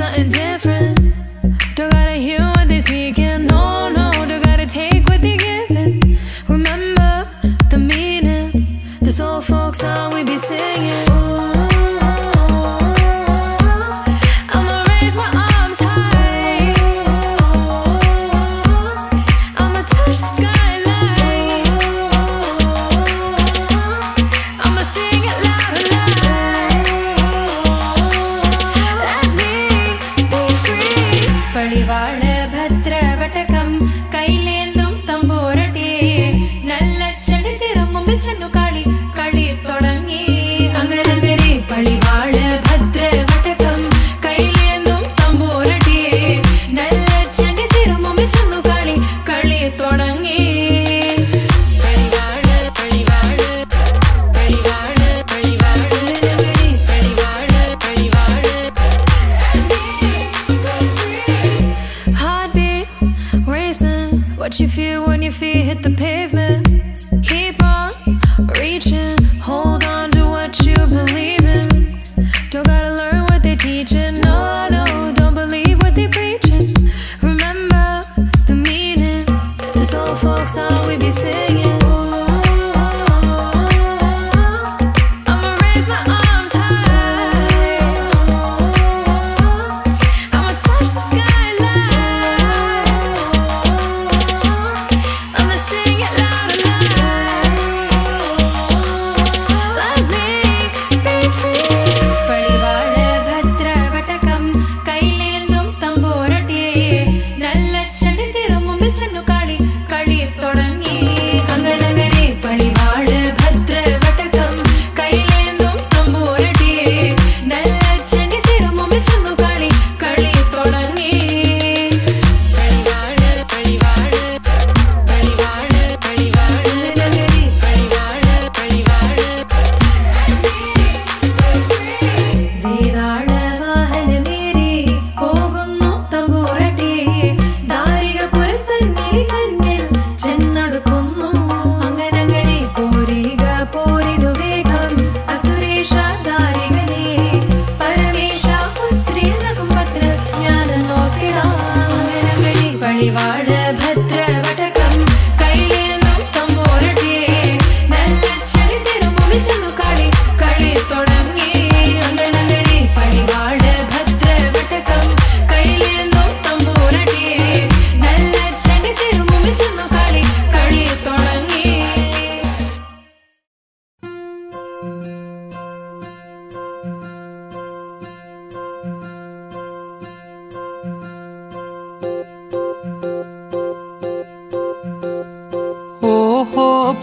something different. Don't gotta hear what they speaking, no, no. Don't gotta take what they giving. Remember the meaning, this old folk song we be singing. What you feel when your feet hit the pavement. Keep on reaching, hold on to what you believe in. Don't gotta learn what they teaching, no, no. Don't believe what they preaching. Remember the meaning, this old folk song we be singing.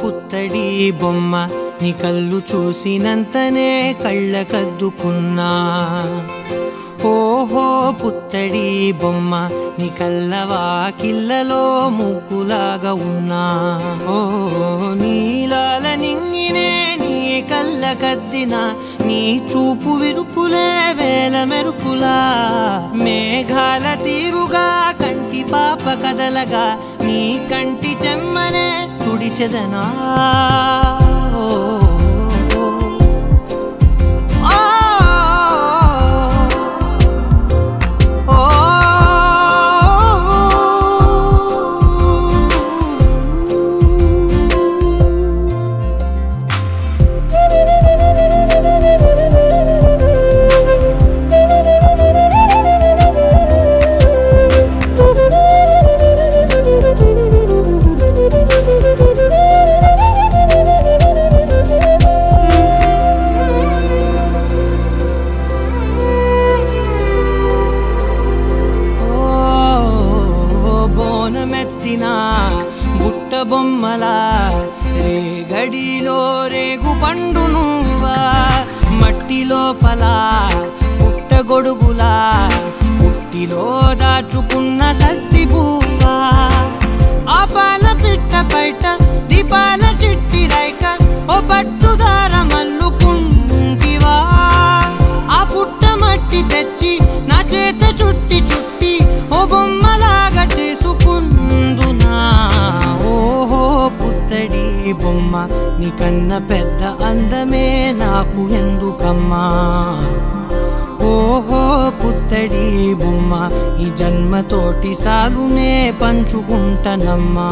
పుత్తడి బొమ్మ నీ కళ్ళు చూసినంతనే కళ్ళకద్దుకున్నా. ఓహో పుత్తడి బొమ్మ నీ కళ్ళవాకిళ్ళలో ముగ్గులాగా ఉన్నా. ఓ నీలాల నింగినే నీ కళ్ళకద్దిన నీ చూపు విరుపులే వేల మెరుపులా. మేఘాల తీరుగా కంటి పాప కదలగా నీ కంటి చెమ్మనే తుడిచెదనా. బుట్ట బొమ్మలా రేగడిలో రేగు పండు నువ్వా. మట్టి లోపల పుట్ట గొడుగులా పుట్టిలో దాచుకున్న సత్తి పువ్వా. ఆపాల పిట్ట బయట దీపాల చిట్టి రైక ఓ పట్టుదార మల్లుకుంటివా. ఆ పుట్ట మట్టి తెచ్చి నా చేత చుట్టి చుట్టి ఓ బొమ్మలాగా చేసుకుందునా. ఓహో పుత్తడి బొమ్మ నీకన్న పెద్ద అందమే నాకు ఎందుకమ్మా. ఓహో పుత్త పుత్తడి బొమ్మ ఈ జన్మతోటి సాగునే పంచుకుంటనమ్మా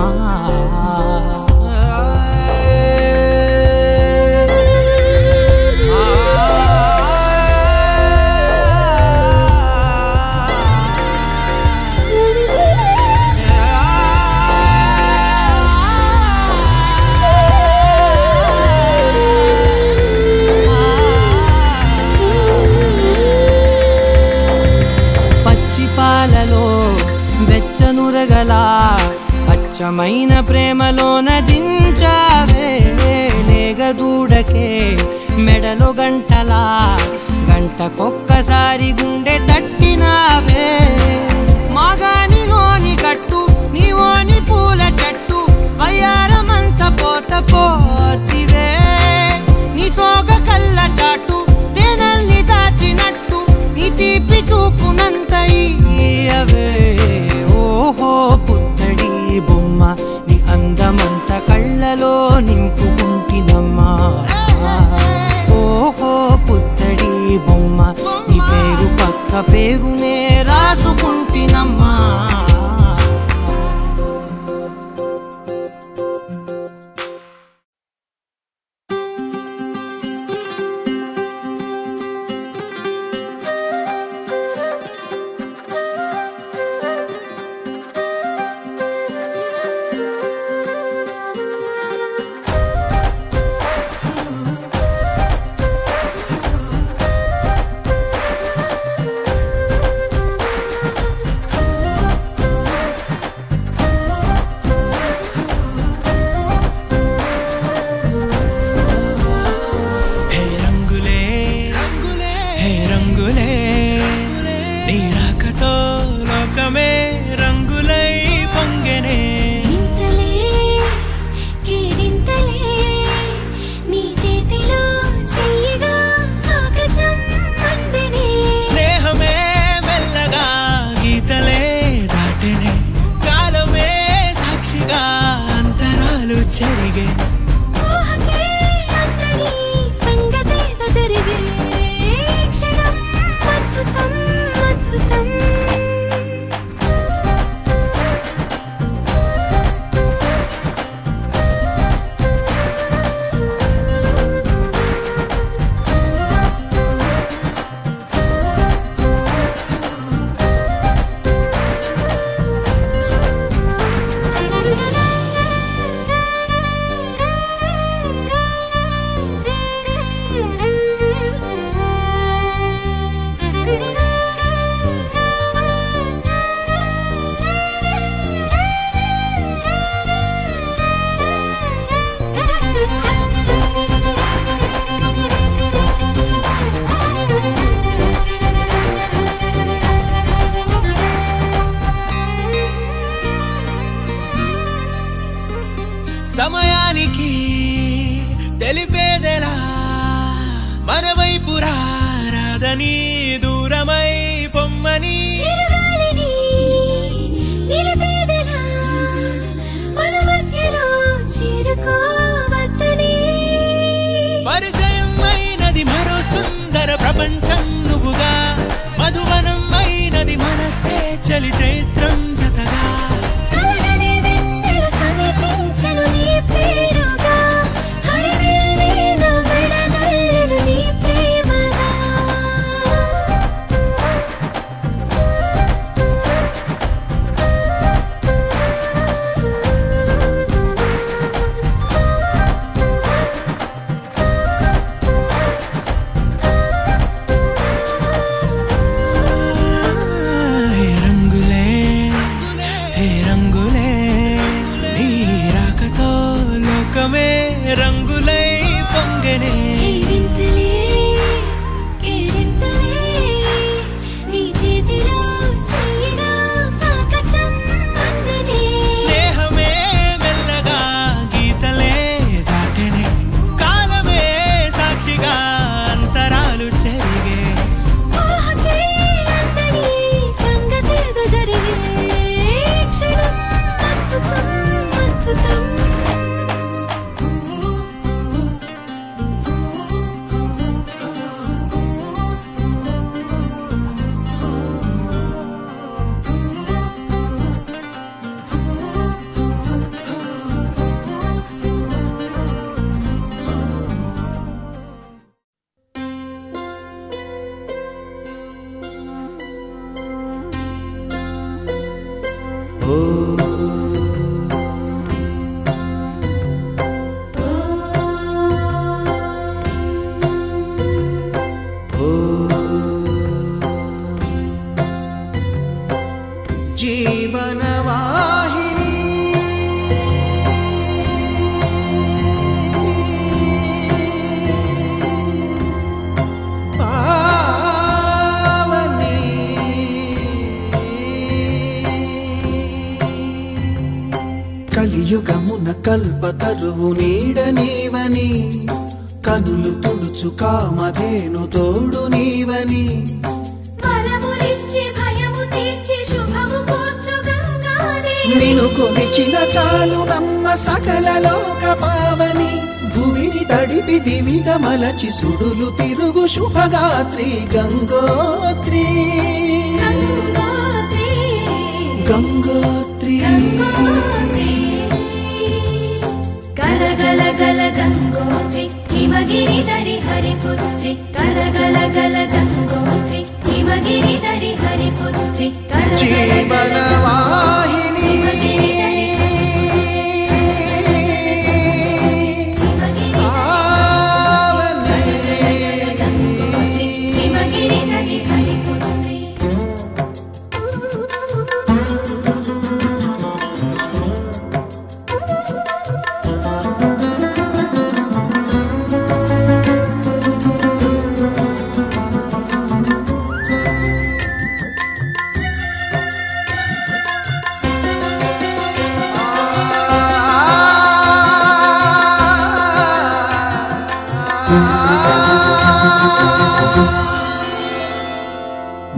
వెచ్చనురగల అచ్చమైన ప్రేమలోన దించావే లేగదూడకే మెడలో గంటలా గంటకొక్కసారి గుండె తట్టినావే మాగానిలోని కట్టు నీవోని పూల చెట్టు వయ్యారమంత పోత పోస్తివే నీ సోగ కళ్ళ చాటు తేనల్ని దాచినట్టు నీ తీపి చూపునంత ఇయ్యవే ఓహో పుత్తడి బొమ్మ నీ అందమంత కళ్ళలో నింపుకుంటినమ్మా ఓహో పుత్తడి బొమ్మ నీ పేరు పక్క పేరునే రాసుకుంటినమ్మా సమయానికి తెలిపేదెలా మనవైపు రాదని దూరమై పొమ్మని పరిచయం అయినది మరో సుందర ప్రపంచం నువ్వుగా మధువనం అయినది మనసే చలి చైత్రం జతగా రంగులే జీవనవాహిని పావని కలియుగమున కల్పతరువు నీడ నీవని కనులు తుడుచు కామధేను తోడు నీవని నిను కొలిచిన చాలు నమ్మ సకల లోక పావని భూమిని తడిపి దివిగా మలచి సుడులు తిరుగు శుభగాత్రి గంగోత్రి గంగోత్రి గల గల గల గంగోత్రి హిమగిరిధరి హరిపుత్రి గల గల గల గంగోత్రి హిమగిరిధరి హరిపుత్రి జీవనవాహిని హిమగిరిధరి హరిపుత్రి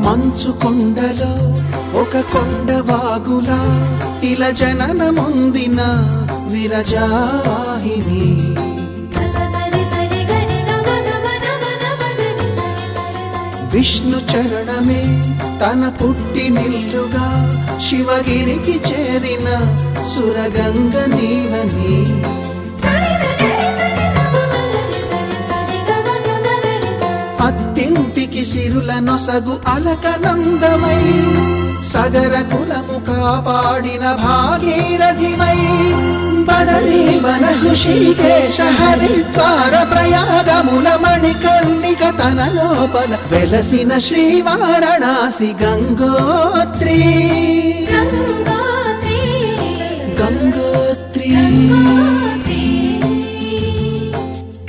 మంచు కొండలో ఒక కొండ వాగులా ఇలా జననముందిన విరజావాహిని విష్ణు చరణమే తన పుట్టినిల్లుగా శివగిరికి చేరిన సురగంగ నీవని అత్తింటికి సిరుల నొసగు అలకనందమై సగర కులము కాపాడిన భాగీరథిమై బదరీ వన హృషికేశ హరిద్వార ప్రయాగముల మణికర్ణిక తన లోపల వెలసిన శ్రీవారణాసి గంగోత్రి గంగోత్రి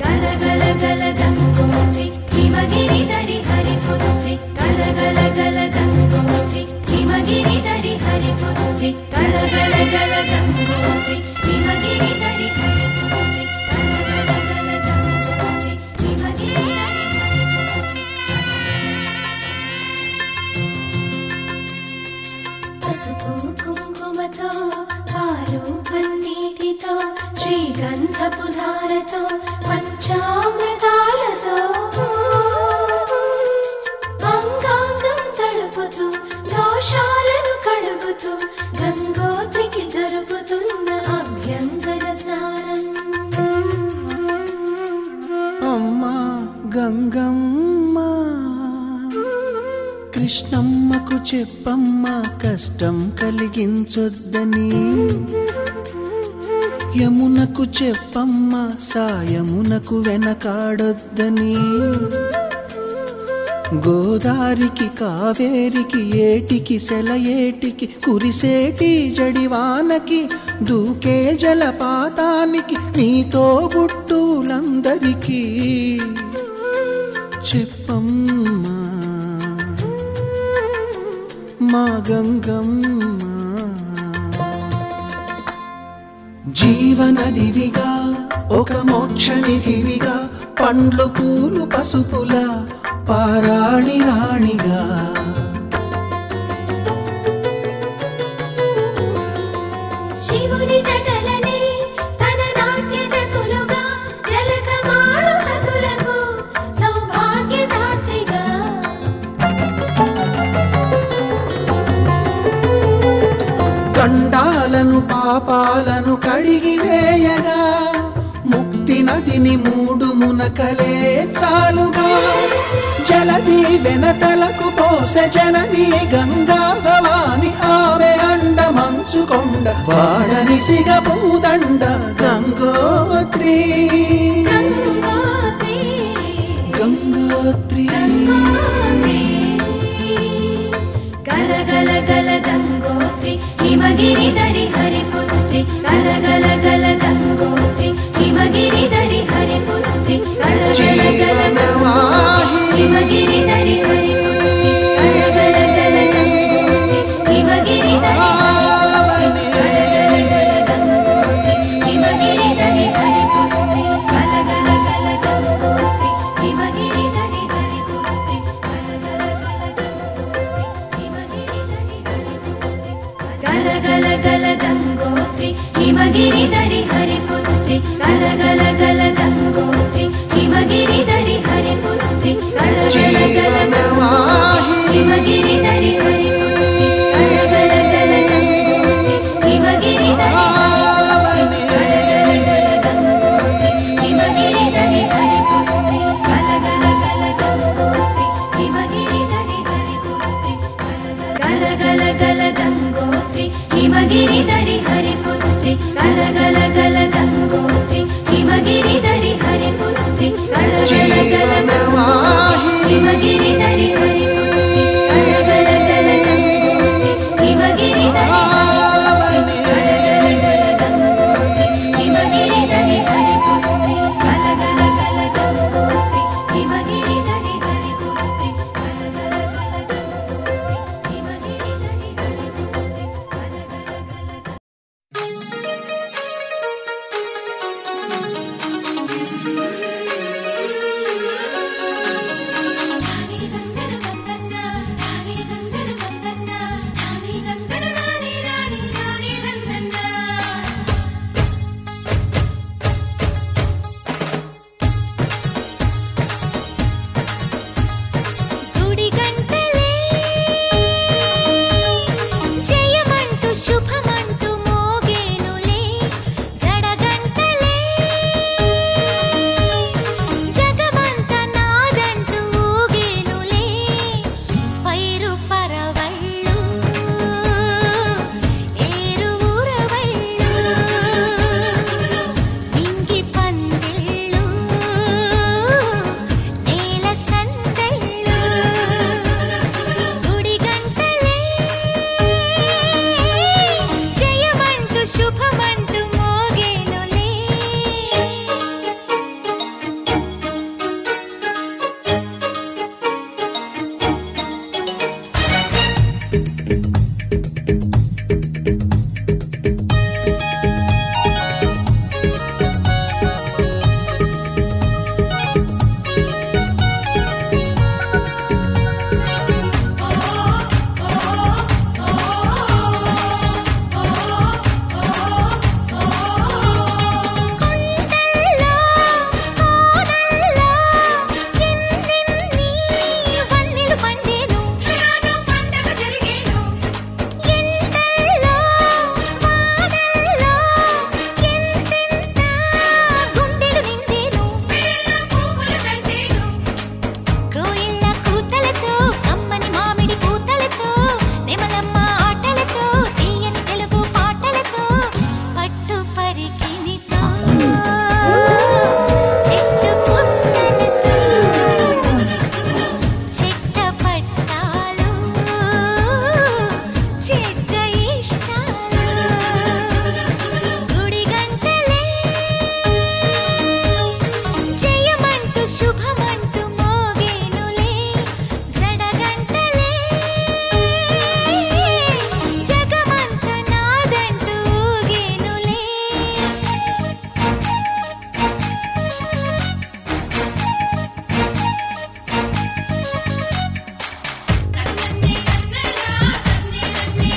గల గల గల గంగోత్రి హిమగిరిధరి హరిపుత్రి గల గల గల గంగోత్రి హిమగిరిధరి హరిపుత్రి గల గల గల గంగోత్రి హిమగిరిధరి హరిపుత్రి గల గల గల గంగోత్రి హిమగిరిధరి హరిపుత్రి పసుపు కుంకుమతో పాలు పన్నీటితో శ్రీగంధపు ధారతో పంచామృతాలతో అంగాంగం తడుపుతూ దోషాలను కడుగుతూ గంగోత్రికి జరుపుతున్న అభ్యంతర స్నానం అమ్మా గంగమ్మ కృష్ణమ్మకు చెప్పమ్మా కష్టం కలిగించొద్దని యమునకు చెప్పమ్మా సాయమునకు వెనకాడొద్దని గోదారికి కావేరికి ఏటికి సెలయేటికి కురిసేటి జడివానకి దూకే జలపాతానికి నీతో బుట్టులందరికీ చెప్పమ్మా మా గంగమ్మ జీవనదివిగా ఒక మోక్షనిధివిగా పండ్లు పూలు పసుపుల పారాణి రాణిగా శివుని జటలనే తన నాట్య జతులుగా జలకమాడు సతులకు సౌభాగ్యదాత్రిగా గండాలను పాపాలను కడిగివేయగా ముక్తి నదిని మూడు మునకలే చాలుగా జలది వెనతలకు పోసె జనని గంగా భవాని ఆమె అండ మంచు మంచుకొండ వాడని సిగపూదండ గంగోత్రి గంగోత్రి గల గల గల గంగోత్రి హిమగిరిధరి హరిపుత్రి గల గల గల గంగోత్రి హిమగిరిధరి హరిపుత్రి గల గల గల గంగోత్రి హిమగిరిధరి హరిపుత్రి గల గల గల గంగోత్రి హిమగిరిధరి హిమగిరిధరి హరిపుత్రి గల గల గల గంగోత్రి హిమగిరిధరి హరిపుత్రి గల గల గల గంగోత్రి హిమగిరిధరి హరిపుత్రి గల గల గల గంగోత్రి హిమగిరిధరి హిమగిరిధరి హరిపుత్రి గల గల గల గంగోత్రి హిమగిరిధరి హరిపుత్రి గల గల గల గంగోత్రి హిమగిరిధరి హరిపుత్రి గల గల గల గంగోత్రి హిమగిరిధరి హరిపుత్రి గల గల గల గంగోత్రి హిమగిరిధరి హరిపుత్రి గల గల గల గంగోత్రి హిమగిరిధరి హిమగిరిధరి హరిపుత్రి గల గల గల గంగోత్రి హిమగిరిధరి హరిపుత్రి గల గల గల గంగోత్రి హిమగిరిధరి హరిపుత్రి గల గల గల గుడి గంటలే జయమంటూ శుభమంటూ మోగేనులే జడగంటలే జగమంత నాదంటూ ఊగేనులే పైరు పరవళ్ళు ఏరు ఊరవళ్ళు నింగి పందిళ్ళు నేల సందళ్ళు గుడి గంటలే జయమంటూ శుభమంటూ మోగేనులే కొండల్లో కోనల్లో ఎన్నెన్ని వన్నెలు పండేను పండగ జరిగేను ఎండల్లో వానల్లో ఎంతెంత గుండెలు నిండేను పువ్వులు దండేను కోయిళ్ళ కూతలతో కమ్మని మామిడి పూతలతో నెమలమ్మ ఆటలతో తీయని తెలుగు పాటలతో పట్టు పరికినితో చెట్టు పుట్టలతో చెట్ట పట్టాలు చెడ్డ ఇష్టాలు గుడి గంటలే జయమంటూ శుభమంటూ మోగేనులే జడగంటలే జగమంత నాదంటూ ఊగేనులే నన్నే నన్నరా నన్నే నన్నే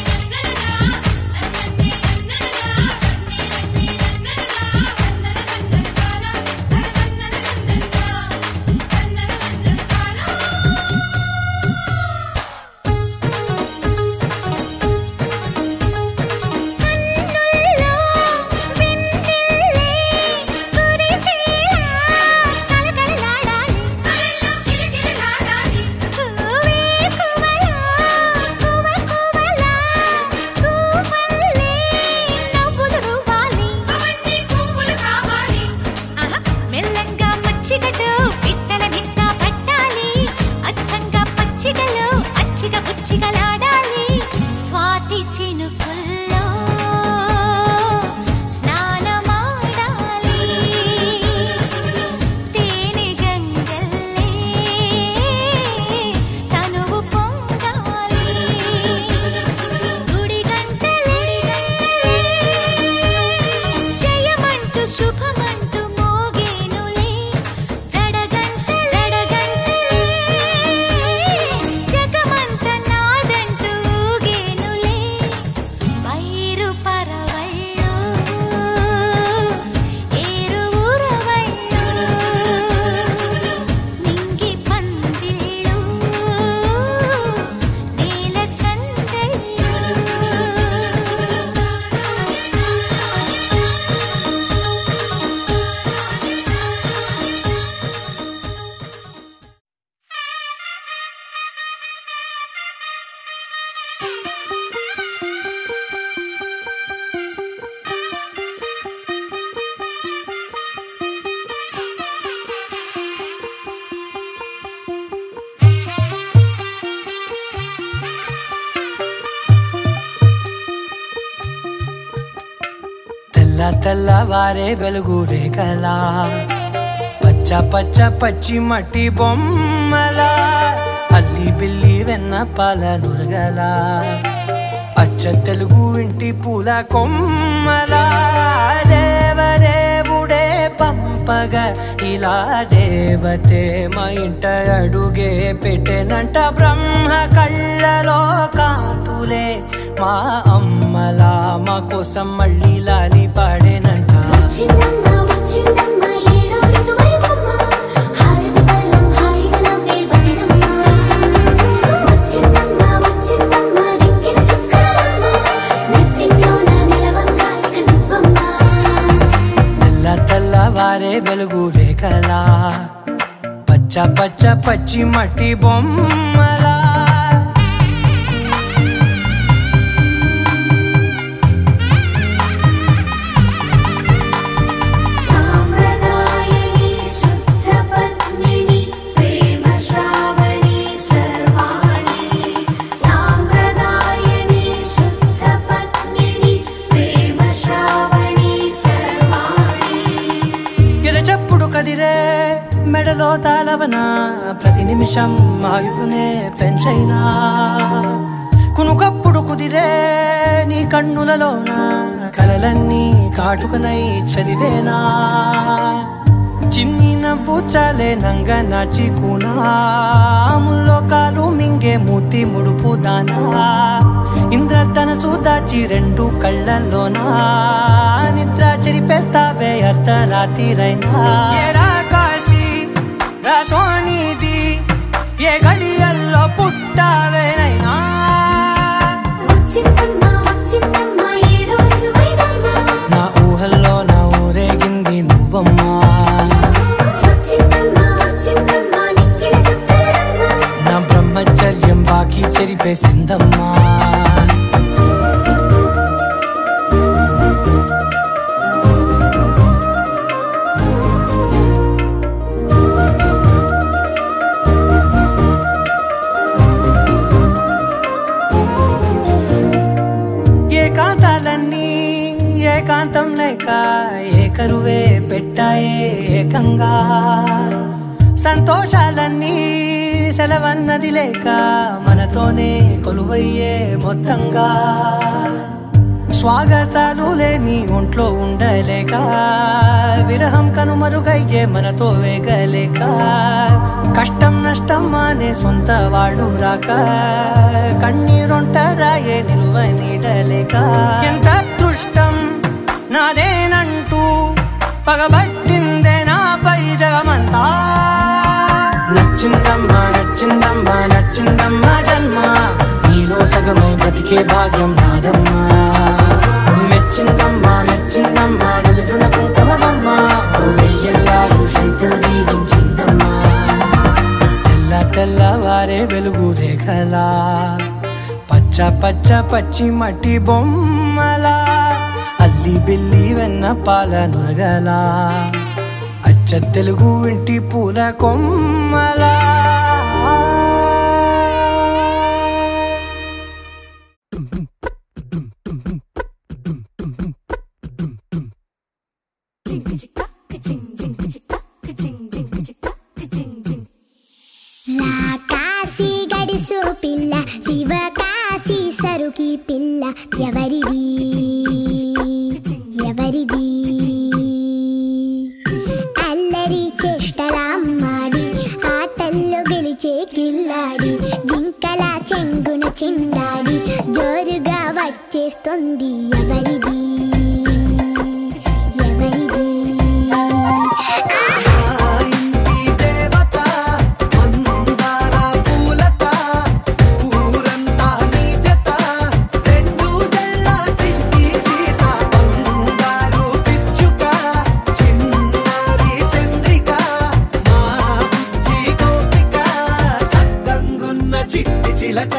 తెల్ల తెల్లవారే వెలుగు రేఖలా పచ్చ పచ్చ పచ్చి మట్టి బొమ్మలా అల్లి బిల్లి వెన్న పాల నురగలా అచ్చ తెలుగు ఇంటి పూల కొమ్మలా దేవదేవుడే పంపగా ఇలా దేవతే మా ఇంట అడుగే పెట్టెనంట బ్రహ్మ కళ్ళలో కాంతులే మా అమ్మలా మా కోసం మళ్ళీ లాలి పాడేనంట తెల్లవారే వెలుగు రేఖలా పచ్చ పచ్చ పచ్చి మట్టి బొమ్మలా మెడలో తాళవన ప్రతి నిమిషం ఆయుధునే పెంచైనా కునుకప్పుడు కుదిరే నీ కన్నులలోన కలలన్నీ కాటుకనై చదివేనా చిన్ని నవ్వు చాలే నంగ నాచి కూనాముల్లో కాలు మింగే మూతి ముడుపు దానా ఇంద్రధనసు దాచి రెండు కళ్ళల్లోనా నిద్ర చెరిపేస్తావే అర్ధరాత్రిరైనా సోనిది ఏ గడియల్లో పుట్టావేనైనా నా ఊహల్లో నా ఊరేగింది నువ్వమ్మా నా బ్రహ్మచర్యం బాకీ చెరిపేసిందమ్మా ఏకాంతం లేక ఏకరువే పెట్టాయే ఏకంగా సంతోషాలన్నీ సెలవన్నది లేక మనతోనే కొలువయ్యే మొత్తంగా స్వాగతాలు లేని ఒంట్లో ఉండలేక విరహం కనుమరుగయ్యే మనతో వేగలేక కష్టం నష్టం అనే సొంత వాళ్ళు రాక కన్నీరొంటరాయే నిలువ నీడలేక ఎంత అదృష్టం నాదేనంటూ పగబట్టిందే నాపై జగమంతా నచ్చిందమ్మా నచ్చిందమ్మా నచ్చిందమ్మా జన్మ నీలో సగమై బ్రతికే భాగ్యం నాదమ్మా మెచ్చిందమ్మా మెచ్చిందమ్మా నిలుచున కుంకుమమ్మా వెయ్యల్లాలు శంకులు దీవించిందమ్మా తెల్ల తెల్లవారే వెలుగు రేఖలా పచ్చ పచ్చ పచ్చి మట్టి బొమ్మలా అల్లి బిల్లి వెన్న పాల నురగలా అచ్చ తెలుగు ఇంటి పూల కొమ్మలా కాశీ గడిసు పిల్ల శివ కాశీ సరుకి పిల్ల ఎవరిది ఎవరిది అల్లరి చేష్టలామ్మాడి ఆటల్లో గెలిచే కిల్లాడి జింకల చెంగున చిందాడి జోరుగా వచ్చేస్తుంది ఎవరిది చిట్టి చిలక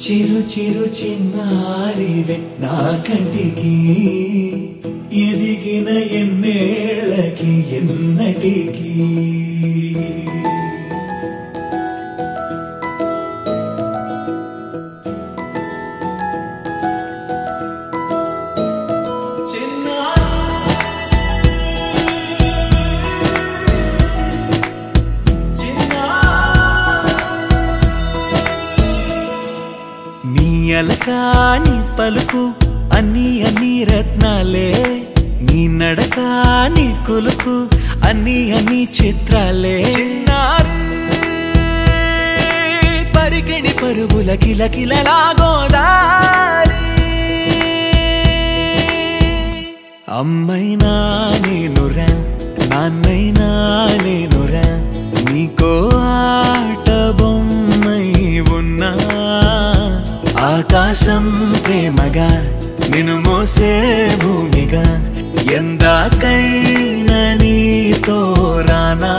చిరు చిరు చిన్నారివే నా కంటికి ఎదిగిన ఎన్నేళ్ళకి ఎన్నటికి అలకాని పలుకు అన్ని అన్ని రత్నాలే నీ నడకాని కొలుకు అన్ని అన్ని చిత్రాలే పరికిణి పరుగుల కిలకిలలాగోదారి అమ్మైనా నేనురా నాన్నైనా నేనురా నీకో ఆట బొమ్మై ఉన్నా ఆకాశం ప్రేమగా నిన్ను మోసే భూమిగా ఎందాకైనా నీతో రానా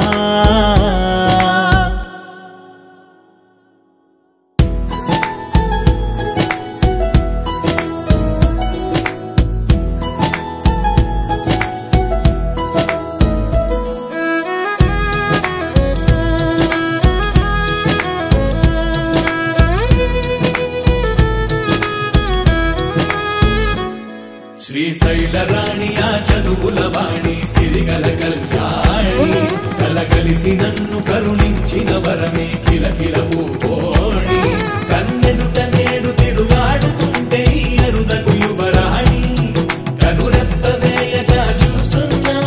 శ్రీశైలరాణియా చదువుల వాణి సిరిగల కళ్యాణి కలగలిసి నన్ను కరుణించిన వరమే కిలకిల పూకోణి కన్నెదుట నేడు తిరుగాడుతుంటే అరుదకు యువరాణి కనురెప్ప వేయక చూస్తున్నా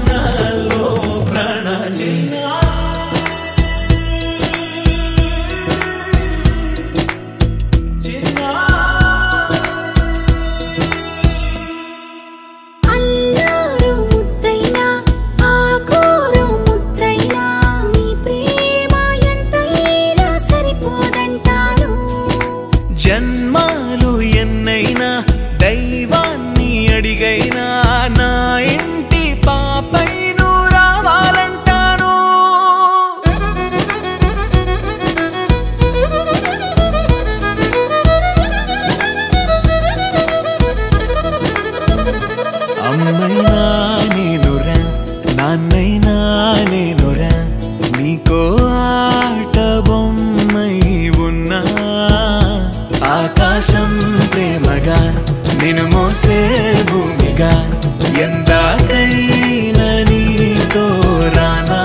నాలో ప్రాణ జన్మాలు ఎన్నైనా దైవాన్ని అడిగైనా నా ఇంటి పాపై నువ్వు రావాలంటాను అమ్మైనా నేనురా నాన్నైనా నేనురా నీకో ఆట బొమ్మై ఉన్నా ఆకాశం ప్రేమగా నిన్ను మోసే భూమిగా ఎందాకైనా నీతో రానా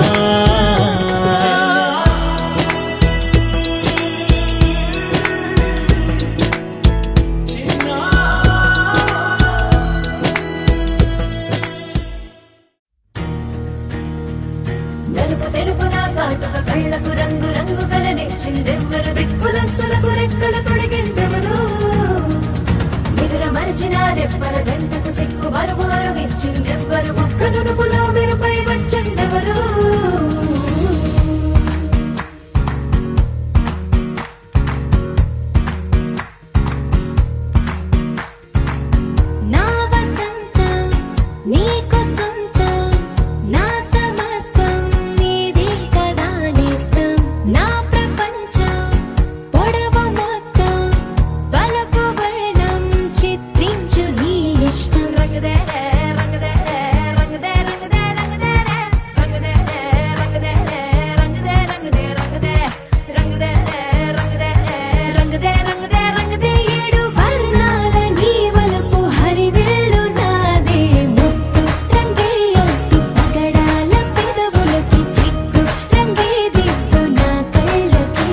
నలుపు తెలుపు నా కాటుక కళ్ళకు రంగు రంగు కలనిచ్చిందెవ్వరు దిక్కులంచులకు రెక్కలు తొడిగిందెవరు నిదుర మరిచిన రెప్పల జంటకు సిక్కు మరుమారు ఇచ్చిందెవ్వరు ఒక్క నునుపులో మెరుపై వచ్చిందెవరు నా వసంతం నీకు సొంతం నా సమస్తం నీది కదా నేస్తం నా ప్రపంచం పొడవు మొత్తం వలపు వర్ణం చిత్రించు నీ ఇష్టం రంగదే రంగదే రంగదే రంగదే రంగదే రంగదే రంగదే రంగదే రంగదే రంగదే రంగదే రంగదే రంగదే రంగదే రంగదే ఏడు వర్ణాల నీ వలపు హరివిల్లు నాదే ముత్తు రంగే ఒత్తు పగడాల పెదవులకి సిగ్గు రంగే దిక్కు నా కళ్ళకి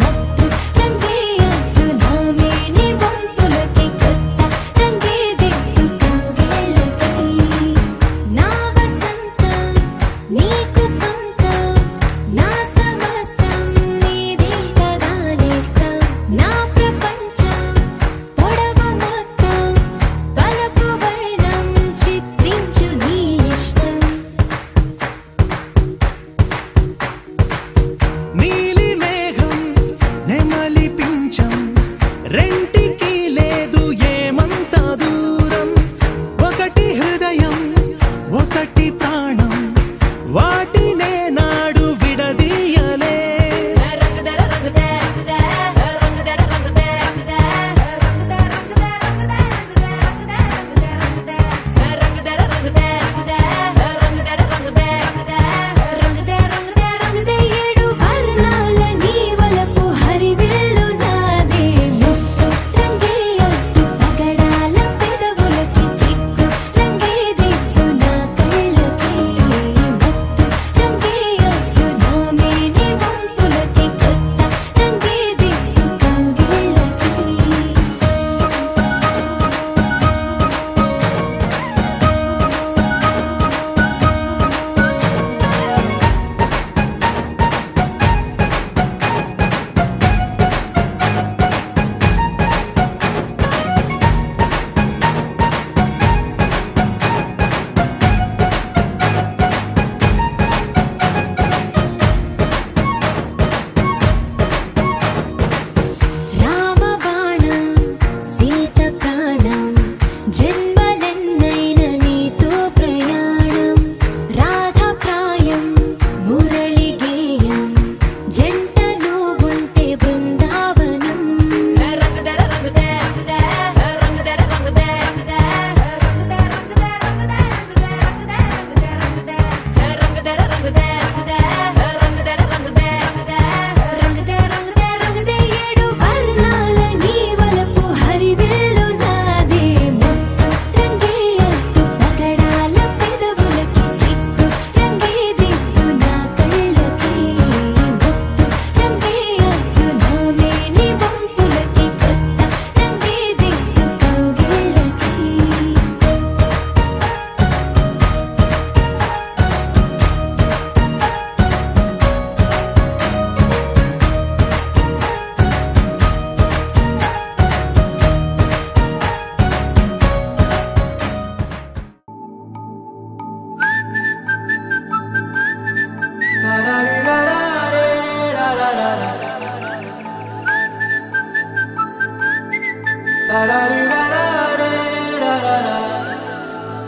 మత్తు రంగే ఒత్తు నా మేని వంపులకి కొత్త రంగే దిక్కు కౌగిళ్ళకి నా వసంతం నీకు సొంతం నా సమస్తం నీది కదా నేస్తం నా ప్రపంచం పొడవు మొత్తం వలపు వర్ణం చిత్రించు నీ ఇష్టం నీలి మేఘం నెమలి పించం రెంటికి లేదు ఏమంత దూరం ఒకటి హృదయం ఒకటి ప్రాణం వాటినే నాడు విడదీయలే రంగదే రంగదే రంగదే రంగదే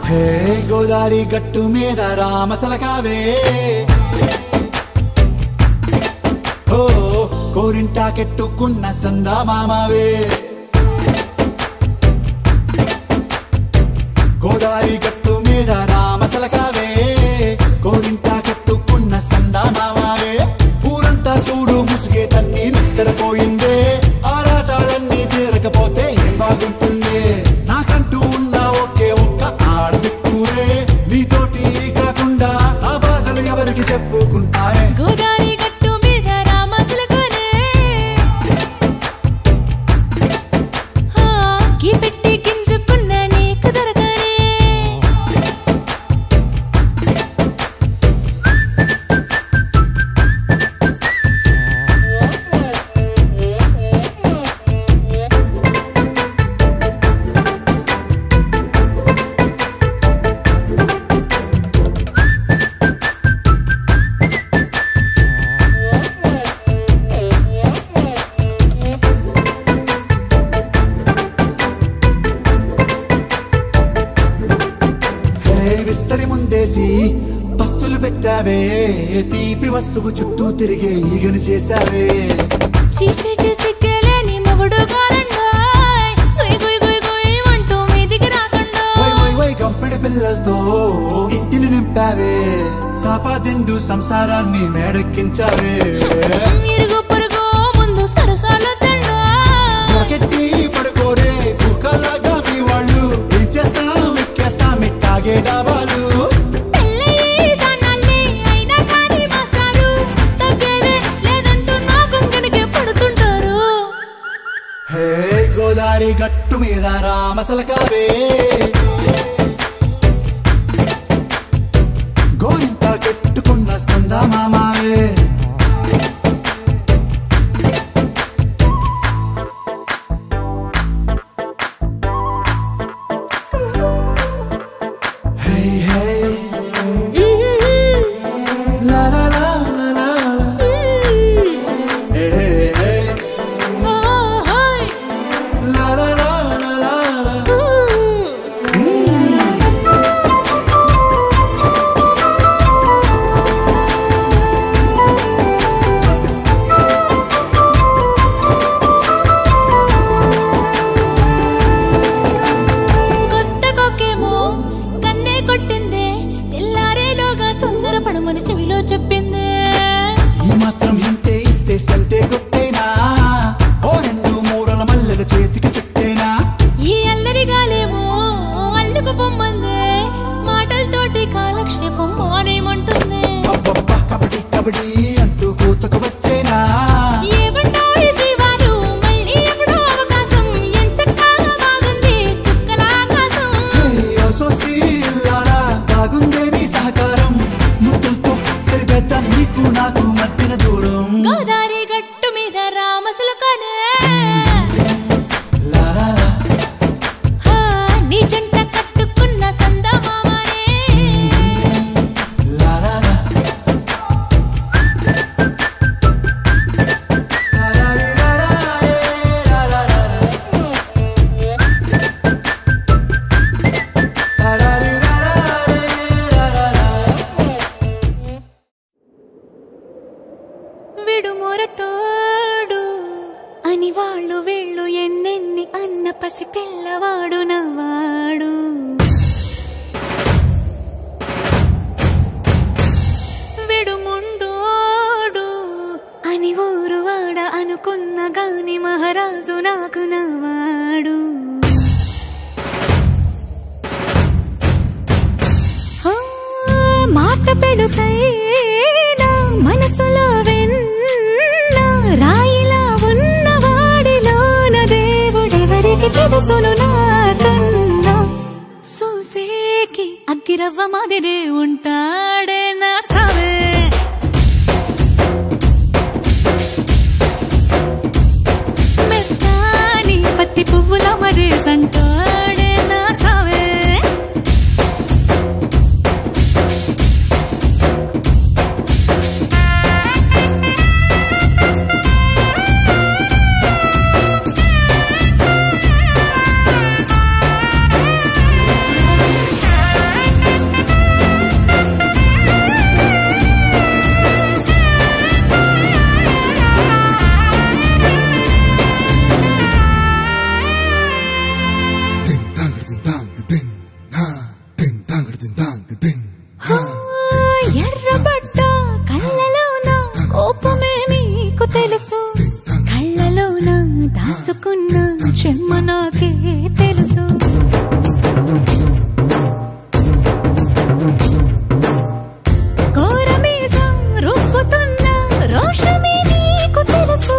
హే గోదారి గట్టు మీద రామసలకావే ఓ కోరింటాకెట్టుకున్న సందా మామావే గోదారి గట్టు మీద రామసలకావే కోరింటాకెట్టుకున్న సందా మామావే ఊరంతా చూడు ముసుగే తన్ని నిద్రపోయిందే ఆరాటాలన్నీ తీరకపోతే ఏం బాగుంటుంది నాకంటూ ఉన్న ఒకే ఒక్క ఆడదిక్కురే నీతోటి కాకుండా నా బాధలు ఎవరికి చెప్పుకుంటారే గోదారి గట్టు మీద రామసలకానే కీ పెట్టి గింజుకున్న నీకు దొరకనే విస్తరి ముందేసి పస్తులు పెట్టావే తీపి వస్తువు చుట్టూ తిరిగే ఈగను చేశావే చీచీ సిగ్గలేని మొగుడు గారండాయ్ గుయ్ గుయ్ గుయ్ గుయ్ అంటూ మీదికి రాకండా వై వై వై గంపెడి పిల్లలతో ఇంటిని నింపావే సాపాదిండు సంసారాన్ని మేడెక్కించావే ఇరుగు పొరుగు ముందు సరసాలు తండా నాకెట్టి పడుకోరే కుక్కలాగా మీ వాళ్ళు ఏం చేస్తాం ఎక్కేస్తాం ఇట్టాగే డాబాలు గోదారి గట్టు మీద రామసలకావే గోరింట కెట్టుకున్న సందా మామావే హే హే లా లా లా లా లా హే హే la la la la la la కొత్త కొక్కేమో కన్నే కొట్టిందే తెల్లారేలోగా తొందర పడమని చెవిలో చెప్పిందే ఈ మాత్రం హింటే ఇస్తే సంటే కొట్టేనా ఓ రెండు మూరల మల్లెల చేతికి చుట్టేనా ఈ అల్లరి గాలేమో అల్లుకు పొమ్మందే మాటలతోటి కాలక్షేపం మానేమంటుంది అబ్బబ్బా కబడ్డీ కబడ్డీ అంటూ కూతకు వచ్చేనా ఏమంటావు ఈ శ్రీవారు మళ్ళీ ఎప్పుడో అవకాశం ఎంచక్కా బాగుంది చుక్కల ఆకాశం సోసి ఇల్లారా బాగుందే నీ సహకారం ముద్దులతో సరిపెద్దాం నీకు నాకు మధ్యన దూరం గోదారి గట్టు మీద రామసలకానే లా లా లా నీ జంట కట్టుకున్న సందా మామానే లా లా లా విడు మొరటోడు అని వాళ్ళు వీళ్ళు ఎన్నెన్ని అన్న పసి పిల్లవాడు నవ్వాడు మనసులో వెన్న రాయిలా ఉన్నవాడిలోన దేవుడెవరికి తెలుసును నాకన్నా సూసేకి అగ్గిరవ్వ మాదిరి ఉంటాడే నా సావే మెత్తాని పత్తి పువ్వుల మరి సంటాడే నా సావే ఎర్రబడ్డ కళ్ళలోన కోపమే నీకు తెలుసు కళ్ళలోన దాచుకున్న చెమ్మ నాకే తెలుసు కోరమీసం రుబ్బుతున్న రోషమే నీకు తెలుసు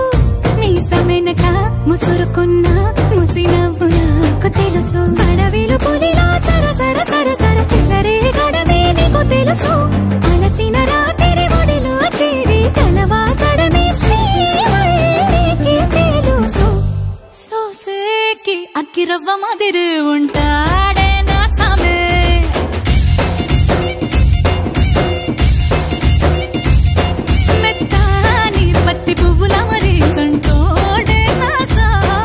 మీసమెనక ముసురుకున్న ముసినవ్వు నాకు తెలుసు అడవిలు పులిలా సరసర సరసర చిల్లరే గడమే నీకు తెలుసు అలసిన రాత్రి ఒడిలో చేరి తలవాచడమే శ్రీవల్లికి తెలుసు సోసేకి అగ్గిరవ్వ మాదిరి ఉంటాడే నా సామే మెత్తాని పత్తి పువ్వుల మరి సంటోడే నా సామే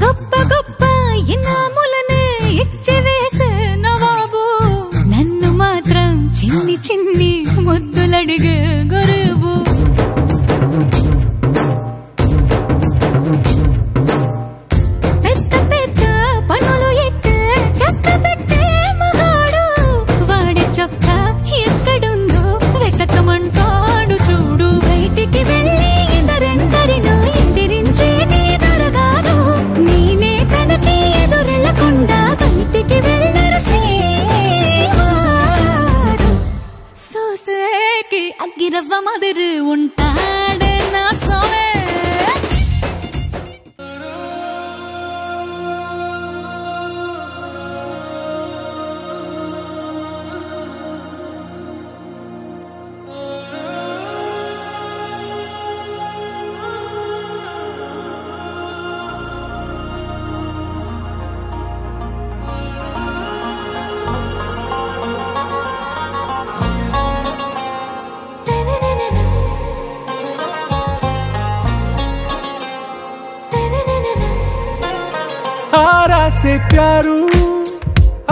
గొప్ప గొప్ప ఇనాములనే ఇచ్చి వేసే నవాబు నన్ను మాత్రం చిన్ని చిన్ని ముద్దులడిగే గరువు పెద్ద పెద్ద పనులు ఎట్టే చక్క పెట్టే మగాడు వాడి చొక్క ఎక్కడుందో వెతకమంటాడు చూడు బయటికి వెళ్ళి ఇద్దరెందరినో ఎదిరించేటి దొరగాను నేనే తనకి ఎదురెళ్ళకుండా బయటికి వెళ్ళరు శ్రీవారు సోసేకి అగ్గిరవ్వ మాదిరి ఉంటాడే నా సోమే आरा से प्यारू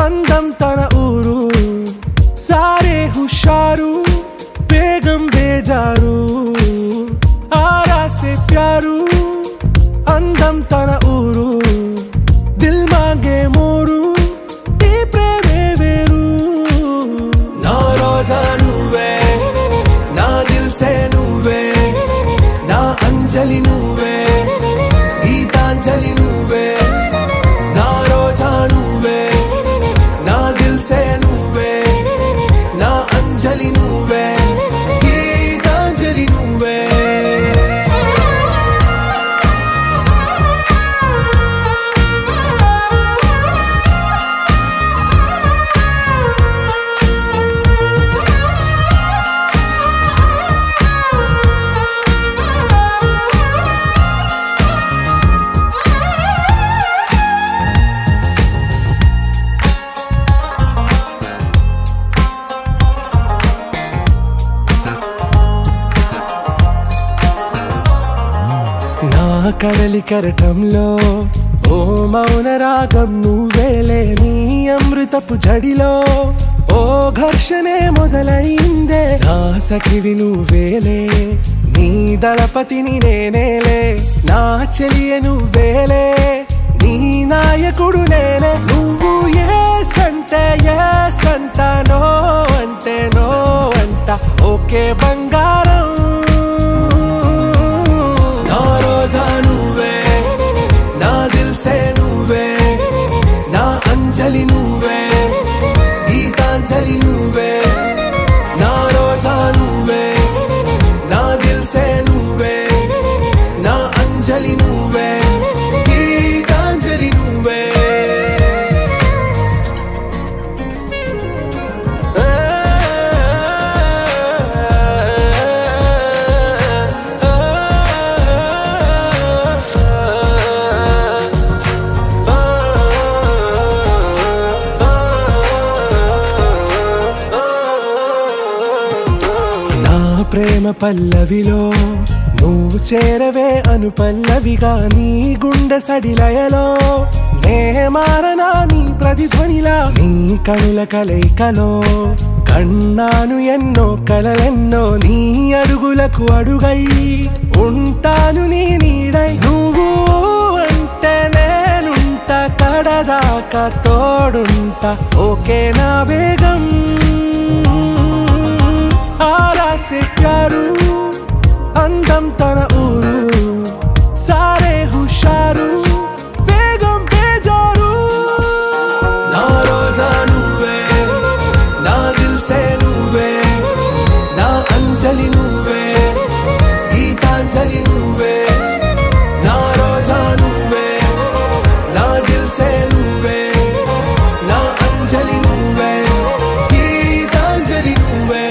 अंदम तन ऊरू सारे हुशारू बेगम बेजारू आरा से प्यारू अंदम तन ऊरू दिल मांगे मोरू ఈ ప్రేమే వేరు నా రోజా నువ్వే నా దిల్ సే నువ్వే నా అంజలి నువ్వే గీతాంజలి నువ్వే నా రోజా నువ్వే నా దిల్ సే నువ్వే నా అంజలి నువ్వే గీతాంజలి నువ్వే కడలి కరటంలో ఓ మౌన రాగం నువ్వేలే నీ అమృతపు జడిలో ఓ ఘర్షణే మొదలైందే నా సఖివి నువ్వేలే నీ దళపతిని నేనేలే నా చెలియ నువ్వేలే నీ నాయకుడు నేనే నువ్వు ఏ సంట నో అంటే నో అంట ఓకే బంగారం నా రోజా నువ్వే నా దిల్సే నువ్వే నా అంజలి నువ్వే గీతాంజలి నువ్వే నా రోజా నువ్వే నా దిల్సే నువ్వే నా అంజలి నువ్వే గీతాంజలి నువ్వే ప్రేమ పల్లవిలో నువ్వు చేరవే అను పల్లవిగా నీ గుండె సడిలయలో నే మారనా నీ ప్రతిధ్వనిలా నీ కనుల కలయికలో కన్నాను ఎన్నో కలలెన్నో నీ అడుగులకు అడుగై ఉంటాను నీ నీడై నువ్వు అంటే నేనుంట కడదాకా తోడుంటా ఓకే నా బేగం आरा से प्यारू अंदम तन ऊरू सारे हुशारू बेगम बेजारू ना रोजा नुवे ना दिल से नुवे ना अंजलि नुवे गीतांजलि नुवे ना रोजा नुवे ना दिल से नुवे ना अंजलि नुवे गीतांजलि नुवे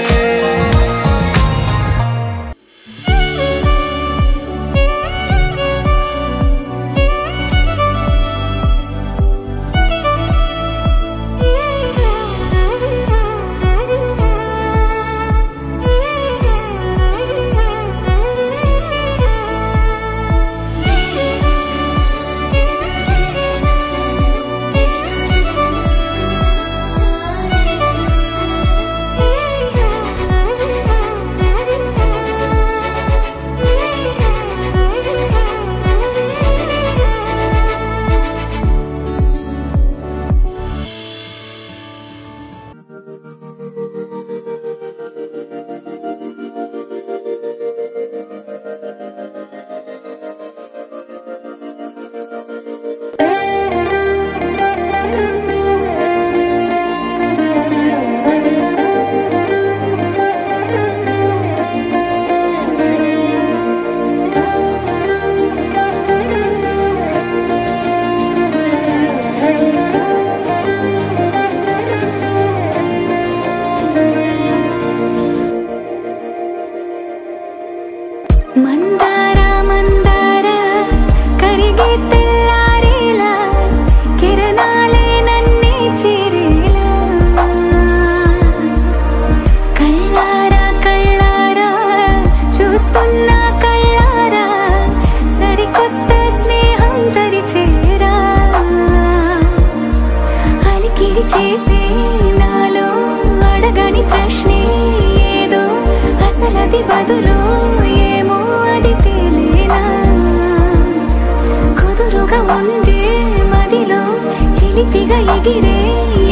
ఎగిరే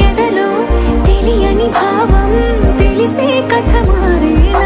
ఎదలో తెలియని భావం తెలిసే కథ మారేనా